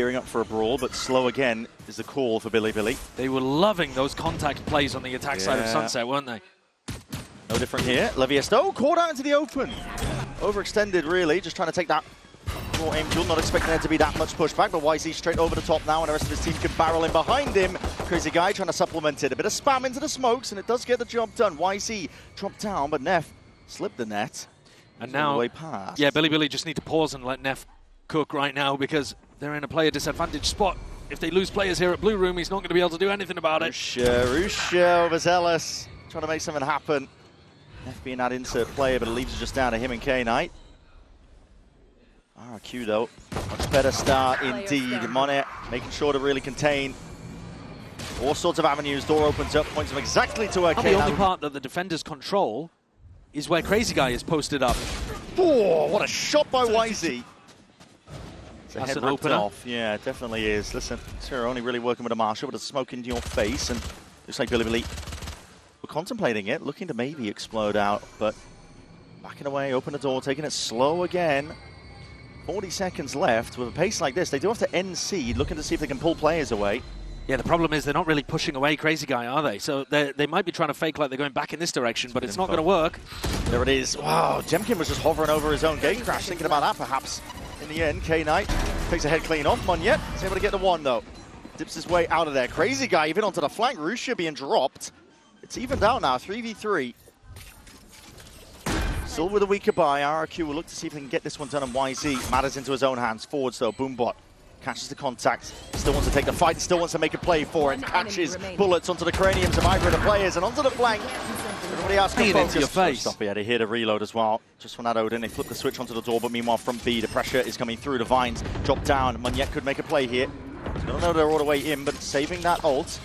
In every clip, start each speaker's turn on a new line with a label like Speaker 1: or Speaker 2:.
Speaker 1: Gearing up for a brawl, but slow again is the call for Bilibili.
Speaker 2: They were loving those contact plays on the attack side of Sunset, weren't they?
Speaker 1: No different here. Levius, though, caught out into the open. Overextended, really, just trying to take that raw aim duel. Not expecting there to be that much pushback, but whzy straight over the top now, and the rest of his team can barrel in behind him. Crazy guy trying to supplement it. A bit of spam into the smokes, and it does get the job done. whzy dropped down, but nephh slipped the net.
Speaker 2: And now,
Speaker 1: way past.
Speaker 2: Yeah, Bilibili just need to pause and let nephh cook right now because they're in a player disadvantage spot. If they lose players here at Blue Room, he's not going to be able to do anything about it.
Speaker 1: Rushia overzealous, trying to make something happen. nephh being that insert player, but it leaves it just down to him and K-Knight. RRQ though, much better start indeed. Monet making sure to really contain all sorts of avenues. Door opens up, points him exactly to where K-Knight.
Speaker 2: The only part that the defenders control is where Crazy Guy is posted up.
Speaker 1: Oh, what a shot by whzy.
Speaker 2: That's an opener.
Speaker 1: Off. Yeah, it definitely is. Listen, Sarah only really working with a Marshall, but a smoke into your face, and looks like Bilibili were contemplating it, looking to maybe explode out, but backing away, open the door, taking it slow again. 40 seconds left. With a pace like this, they do have to end seed, looking to see if they can pull players away.
Speaker 2: Yeah, the problem is they're not really pushing away Crazy Guy, are they? So they might be trying to fake like they're going back in this direction, but it's not going to work.
Speaker 1: There it is. Wow, Jemkin was just hovering over his own gate crash, thinking about that perhaps. In the end, K-Knight takes a head clean off. Monyet is able to get the one though. Dips his way out of there. Crazy Guy even onto the flank. rushia being dropped. It's evened out now, 3v3. Still with a weaker buy. RRQ will look to see if they can get this one done, and whzy matters into his own hands. Forwards though, Boombot catches the contact. Still wants to take the fight, still wants to make a play for it. Catches bullets onto the craniums of either of the players and onto the flank. Everybody else can focus.
Speaker 2: Into your face.
Speaker 1: Stop, he had to hit a reload as well. Just from that Odin, they flip the switch onto the door, but meanwhile from B, the pressure is coming through. The vines drop down. Monyet could make a play here. He's gonna know they're all the way in, but saving that ult.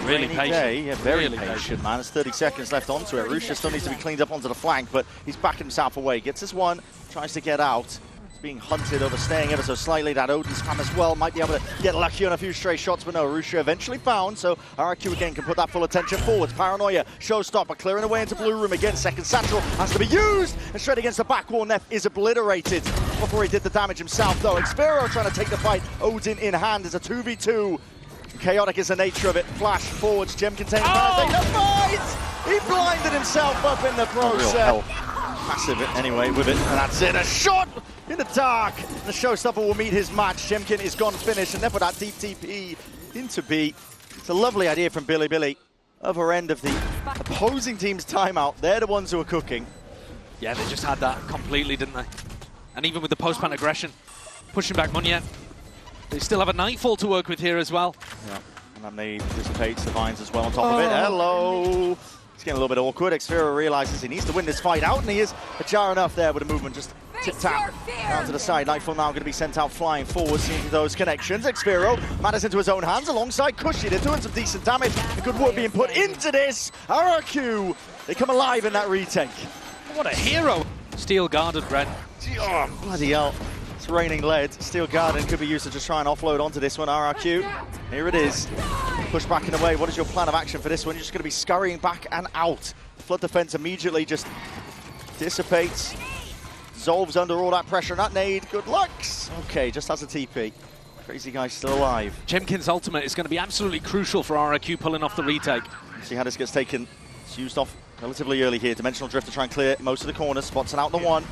Speaker 2: Really patient.
Speaker 1: Yeah, very
Speaker 2: really
Speaker 1: patient, man. There's 30 seconds left onto it. rushia still needs to be cleaned up onto the flank, but he's backing himself away. Gets his one, tries to get out. He's being hunted, overstaying ever so slightly. That Odin spam as well. Might be able to get lucky on a few stray shots, but no, rushia eventually found, so RRQ again can put that full attention forwards. Paranoia, showstopper, clearing away into Blue Room again. Second satchel has to be used, and straight against the back wall, nephh is obliterated before he did the damage himself, though. xffero trying to take the fight. Odin in hand is a 2v2. Chaotic is the nature of it. Flash forwards, Gem contains take the fight! He blinded himself up in the process. Massive anyway with it, and that's it. A shot in the dark. The showstopper will meet his match. Jemkin is gone finished, and then for that deep TP into B. It's a lovely idea from Bilibili. Other end of the opposing team's timeout. They're the ones who are cooking.
Speaker 2: Yeah, they just had that completely, didn't they? And even with the post-pan aggression, pushing back Monyet. They still have a Nightfall to work with here as well. Yeah,
Speaker 1: and then they dissipate the vines as well on top of it. Hello! It's getting a little bit awkward. xffero realizes he needs to win this fight out, and he is ajar enough there with a movement. Just tip-tap down to the side. Nightfall now going to be sent out flying forward, seeing those connections. xffero matters into his own hands alongside Cushy. They're doing some decent damage. And good work being put into this. RRQ, they come alive in that retake.
Speaker 2: What a hero! Steel guarded, Ren.
Speaker 1: Oh, bloody hell. It's raining lead. Steel Garden could be used to just try and offload onto this one. RRQ, here it is. Push back and away. What is your plan of action for this one? You're just going to be scurrying back and out. Flood defense immediately just dissipates. Dissolves under all that pressure. And that nade, good luck. Okay, just has a TP. Crazy Guy's still alive.
Speaker 2: Jemkin's ultimate is going to be absolutely crucial for RRQ pulling off the retake.
Speaker 1: See how this gets taken. It's used off relatively early here. Dimensional Drift to try and clear most of the corners. Spots and out the one.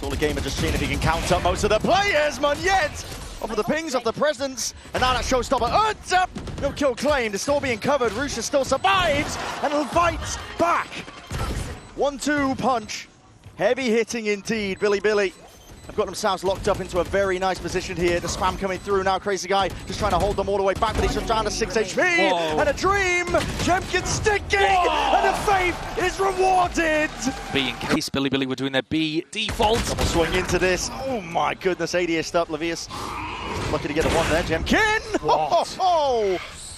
Speaker 1: All the gamer just seeing if he can count up most of the players. Monyet off of the pings, off the presence, and now that showstopper earns up. No kill claimed. It's still being covered. rushia still survives and fights back. 1-2 punch. Heavy hitting indeed. Bilibili have got themselves locked up into a very nice position here. The spam coming through now. Crazy Guy just trying to hold them all the way back, but he's just down to 6 HP.
Speaker 2: Whoa.
Speaker 1: And a dream. Jemkin sticking, and the faith is rewarded.
Speaker 2: B in case Bilibili were doing their B default.
Speaker 1: Double swing into this. Oh my goodness, ADS up. Levius lucky to get the one there. Jemkin.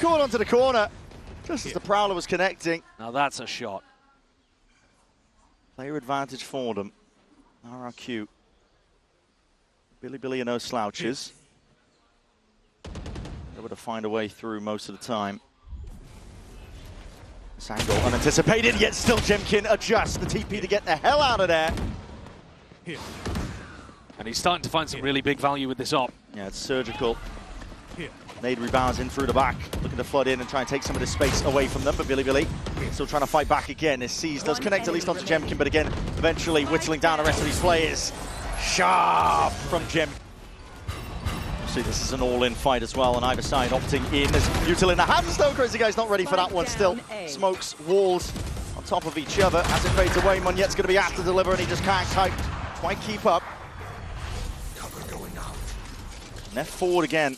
Speaker 1: Caught onto the corner just as the Prowler was connecting.
Speaker 2: Now that's a shot.
Speaker 1: Player advantage for them. RRQ. Bilibili are no slouches. Able to find a way through most of the time. This angle unanticipated, yet still Jemkin adjusts the TP to get the hell out of there.
Speaker 2: And he's starting to find some really big value with this op.
Speaker 1: Yeah, it's surgical. Nade rebounds in through the back, looking to flood in and try and take some of the space away from them, but Bilibili still trying to fight back again. As Seas does connect at least onto Jemkin, but again, eventually whittling down the rest of these players. Sharp from Jem. See, this is an all-in fight as well, on either side opting in. There's Util in the hands though, Crazy Guy's not ready for that one still. Smokes, walls on top of each other as it fades away. Monyet's going to be asked to deliver and he just can't quite keep up. Neff forward again.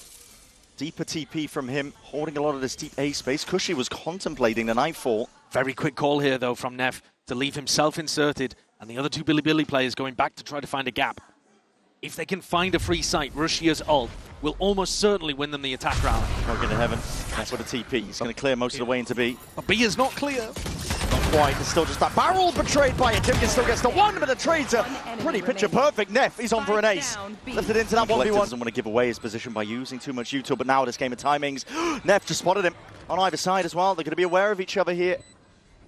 Speaker 1: Deeper TP from him, holding a lot of this deep A space. Cushy was contemplating the nightfall.
Speaker 2: Very quick call here, though, from nephh to leave himself inserted and the other two Bilibili players going back to try to find a gap. If they can find a free site, Rushia's ult will almost certainly win them the attack round.
Speaker 1: Going to heaven. That's what a TP. He's going to clear most of the way into B.
Speaker 2: But B is not clear.
Speaker 1: Not quite. It's still just that barrel betrayed by it. Jimkin still gets the one, but the trades are pretty picture perfect. Neff, he's on for an ace. Lifted into that 1v1. Doesn't want to give away his position by using too much util, but now this game of timings, Neff just spotted him on either side as well. They're going to be aware of each other here.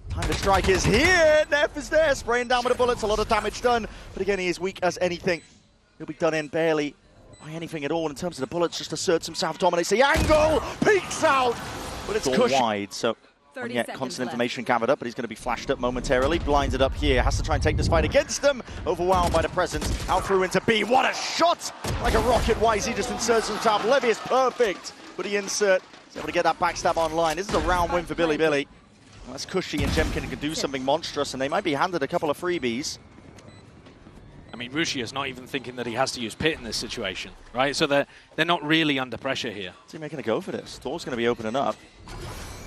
Speaker 1: Time to strike is here. Neff is there, spraying down with the bullets. A lot of damage done, but again, he is weak as anything. He'll be done in barely by anything at all in terms of the bullets. Just asserts himself, dominates the angle, peeks out, but it's wide. So yeah, constant information gathered up, but he's going to be flashed up momentarily. Blinded up here, has to try and take this fight against them. Overwhelmed by the presence, out through into B. What a shot! Like a rocket, whzy just inserts himself. Levius perfect, but he is able to get that backstab online. This is a round win for Bilibili. Well, that's Cushy and Jemkin can do something monstrous, and they might be handed a couple of freebies.
Speaker 2: I mean, Rushia's not even thinking that he has to use Pit in this situation, right? So they're not really under pressure here.
Speaker 1: Is he making a go for this? Door's going to be opening up.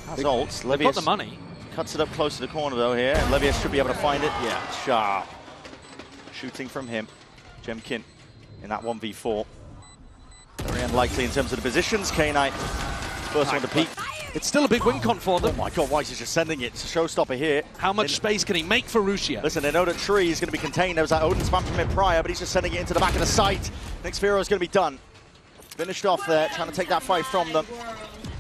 Speaker 1: Has ults.
Speaker 2: Levius got the money.
Speaker 1: Cuts it up close to the corner though here. And Levius should be able to find it. Yeah, sharp. Shooting from him. Jemkin in that 1v4. Very unlikely in terms of the positions. K-Knight, first one to peek.
Speaker 2: It's still a big win con for them.
Speaker 1: Oh my god, whyzy's just sending it. It's a showstopper here.
Speaker 2: How much space can he make for Rushia?
Speaker 1: Listen, they know that Tree is going to be contained. There was that Odin spam from him prior, but he's just sending it into the back of the site. Next Pharaoh is going to be done. Finished off there, trying to take that fight from them.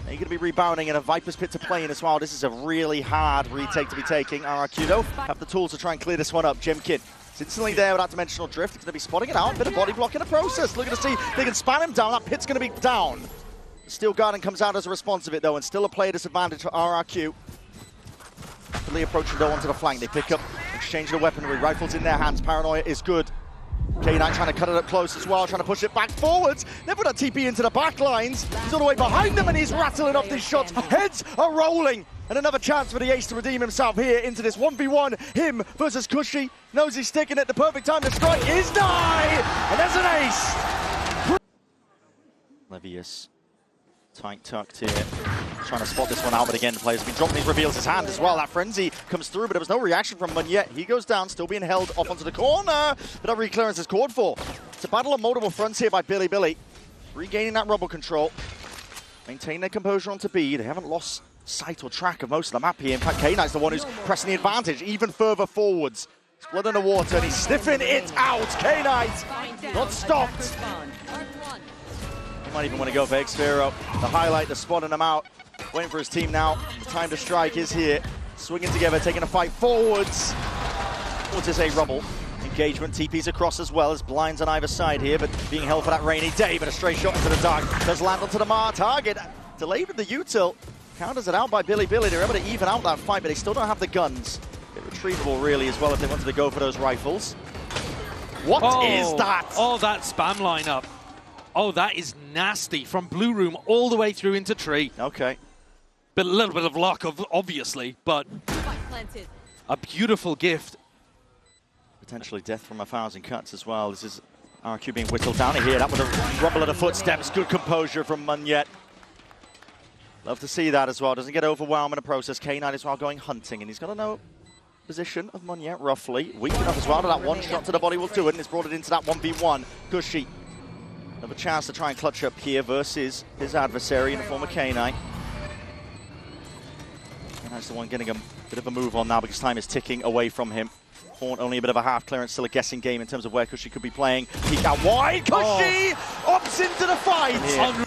Speaker 1: They're going to be rebounding and a Viper's Pit to play in as well. This is a really hard retake to be taking. RRQ though have the tools to try and clear this one up. Jemkin. It's instantly there with that dimensional drift. He's going to be spotting it out. A bit of body block in the process. Looking to see if they can spam him down. That Pit's going to be down. Steel Garden comes out as a response of it though, and still a player disadvantage for RRQ. Rapidly approaching though onto the flank. They pick up, exchange the weaponry. Rifles in their hands. Paranoia is good. K-Knight trying to cut it up close as well, trying to push it back forwards. They put that TP into the back lines. He's all the way behind them and he's rattling off these shots. Heads are rolling. And another chance for the ace to redeem himself here into this 1v1. Him versus Cushy. Knows he's sticking it. The perfect time to strike is die. And there's an ace. Levius. Tight tucked here, trying to spot this one out, but again, the player's been dropping his reveals his hand as well. That frenzy comes through, but there was no reaction from Monyet. He goes down, still being held off onto the corner, but that re-clearance is called for. It's a battle on multiple fronts here by Bilibili, regaining that rubble control, maintain their composure onto B. They haven't lost sight or track of most of the map here. In fact, K-Knight's the one who's pressing the advantage even further forwards. It's blood in the water, and he's sniffing it out. K-Knight not stopped. He might even want to go for X-Pharaoh. The highlight, the spotting him out. Waiting for his team now. The time to strike is here. Swinging together, taking a fight forwards. What is a rubble? Engagement, TP's across as well as blinds on either side here, but being held for that rainy day, but a stray shot into the dark. Does land onto the Mar target. Delayed with the util. Counters it out by Bilibili. They're able to even out that fight, but they still don't have the guns. Bit retrievable really as well if they wanted to go for those rifles. What is that?
Speaker 2: Oh, that spam lineup. Oh, that is nasty. From Blue Room all the way through into Tree.
Speaker 1: Okay.
Speaker 2: But a little bit of luck, obviously, but a beautiful gift.
Speaker 1: Potentially death from 1,000 cuts as well. This is RQ being whittled down here. That was a rumble of the footsteps. Good composure from Monyet. Love to see that as well. Doesn't get overwhelmed in the process. K-Knight as well going hunting, and he's got to know position of Monyet roughly. Weak enough as well to that one shot to the body will do it, and it's brought it into that 1v1. Cushy. Another chance to try and clutch up here versus his adversary in the form of K-Knight. And that's the one getting a bit of a move on now because time is ticking away from him. Horn only a bit of a half clearance, still a guessing game in terms of where Cushy could be playing. Peek out wide, Cushy opts into the fight! Yeah.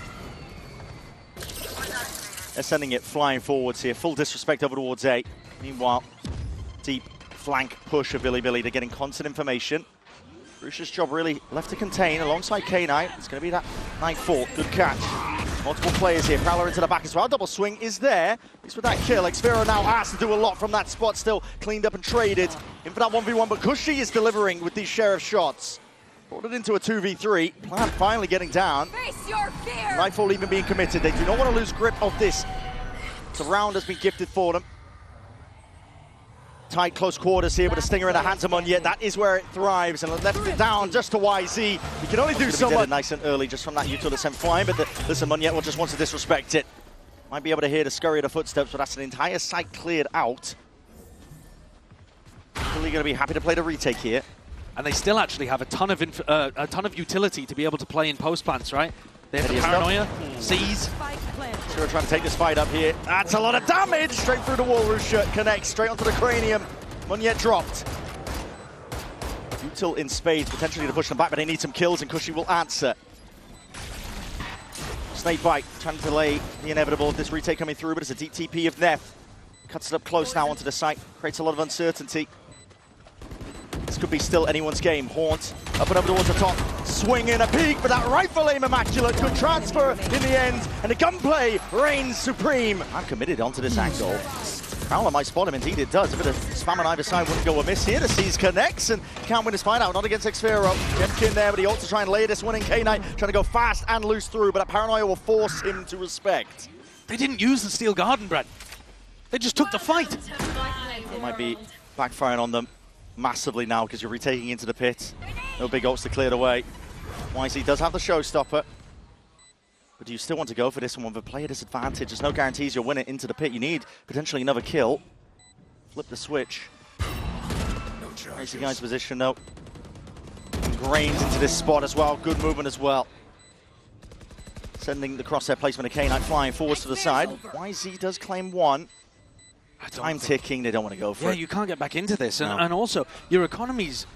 Speaker 1: They're sending it flying forwards here, full disrespect over towards A. Meanwhile, deep flank push of Bilibili. They're getting constant information. Rushia's job really left to contain alongside K9. It's going to be that nephh. Good catch. Multiple players here. Prowler into the back as well. Double swing is there. At least with that kill, xffero now has to do a lot from that spot. Still cleaned up and traded. In for that 1v1, but whzy is delivering with these sheriff shots. Brought it into a 2v3. Plant finally getting down.
Speaker 3: Face your fear.
Speaker 1: Nightfall even being committed. They do not want to lose grip of this. The round has been gifted for them. Tight close quarters here with a stinger in the hands of Monjet. That is where it thrives, and left it down just to whzy. You can only do so much. Nice and early just from that util sent flying, but listen, Monjet will just want to disrespect it. Might be able to hear the scurry of the footsteps, but that's an entire site cleared out. Really going to be happy to play the retake here.
Speaker 2: And they still actually have a ton of utility to be able to play in post plants, right? They have the paranoia, seize.
Speaker 1: Sure, trying to take this fight up here. That's a lot of damage! Straight through the wall, rushia connects straight onto the cranium. Monjet dropped. Util in spades, potentially to push them back, but they need some kills, and whzy will answer. Snake bite, trying to delay the inevitable of this retake coming through, but it's a deep TP of nephh. Cuts it up close now onto the site, creates a lot of uncertainty. This could be still anyone's game. Haunt up and over towards the top, swinging a peek, but that rifle aim immaculate. Good transfer in the end, and the gunplay reigns supreme. I'm committed onto this angle. Prowler might spot him, indeed it does. A bit of spam on either side wouldn't go amiss here. The seize connects and can't win his fight out. Not against xffero. Qeon there, but he ought to try and lay this one in. K9 trying to go fast and loose through, but that paranoia will force him to respect.
Speaker 2: They didn't use the steel garden, Brad. They just took the fight.
Speaker 1: It might be backfiring on them massively now because you're retaking into the pit. No big ults to clear the way. whzy does have the showstopper. But do you still want to go for this one with a player disadvantage? There's no guarantees you'll win it into the pit. You need potentially another kill. Flip the switch. Crazy guy's position though. Ingrained into this spot as well. Good movement as well. Sending the crosshair placement of K9 flying forwards to the side. whzy does claim one. Time ticking, they don't want to go for it.
Speaker 2: Yeah, you can't get back into this. And also, your economy's...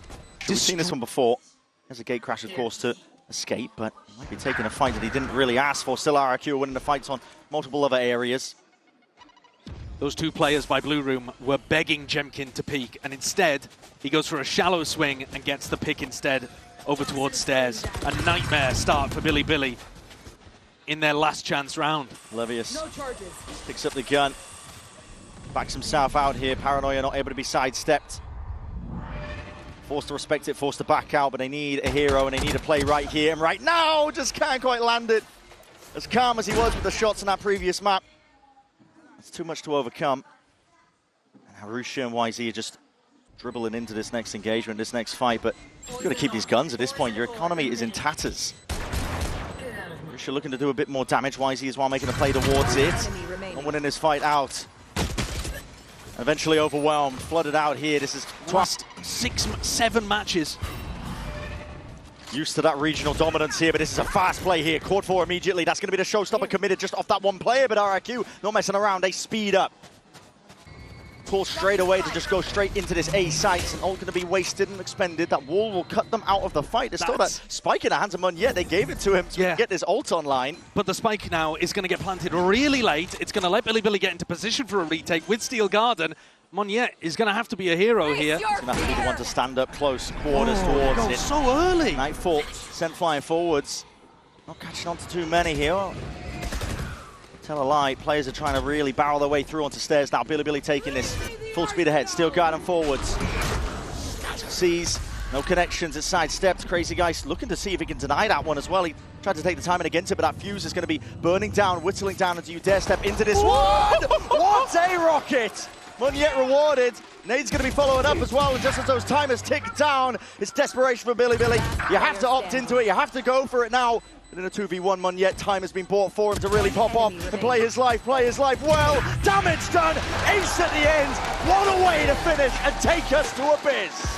Speaker 1: We've seen this one before. There's a gate crash, of course, to escape, but he might be taking a fight that he didn't really ask for. Still RRQ winning the fights on multiple other areas.
Speaker 2: Those two players by Blue Room were begging Jemkin to peek, and instead, he goes for a shallow swing and gets the pick instead over towards stairs. A nightmare start for Bilibili in their last chance round.
Speaker 1: Levius picks up the gun. Backs himself out here. Paranoia not able to be sidestepped. Forced to respect it, forced to back out, but they need a hero and they need a play right here and right now. Just can't quite land it. As calm as he was with the shots on that previous map. It's too much to overcome. And rushia and whzy are just dribbling into this next engagement, this next fight, but you've got to keep these guns at this point. Your economy is in tatters. rushia looking to do a bit more damage. whzy as well making a play towards it. And winning this fight out. Eventually overwhelmed, flooded out here. This is
Speaker 2: last 6-7 matches.
Speaker 1: Used to that regional dominance here, but this is a fast play here. Caught for immediately. That's going to be the showstopper committed just off that one player, but RRQ not messing around. They speed up. Pull straight away to just go straight into this A site, and all going to be wasted and expended. That wall will cut them out of the fight. There's still that spike in the hands of Monjet. They gave it to him to get this ult online.
Speaker 2: But the spike now is going to get planted really late. It's going to let Bilibili get into position for a retake with Steel Garden. Monjet is going to have to be a hero here.
Speaker 1: He's going to have to be the one to stand up close quarters towards it.
Speaker 2: So early.
Speaker 1: nephh sent flying forwards. Not catching on to too many here. Tell a lie, players are trying to really barrel their way through onto stairs now. Bilibili taking this full speed ahead. Steel Garden forwards. Sees no connections, it's sidestepped. Crazy guys looking to see if he can deny that one as well. He tried to take the timing against it, but that fuse is going to be burning down, whittling down. And do you dare step into this one? What a rocket! Monjet rewarded. Nade's going to be following up as well, and just as those timers tick down, it's desperation for Bilibili. You have to opt into it, you have to go for it now. And in a 2v1, Monjet, time has been bought for him to really pop off and play his life well. Damage done, ace at the end. What a way to finish and take us to Abyss.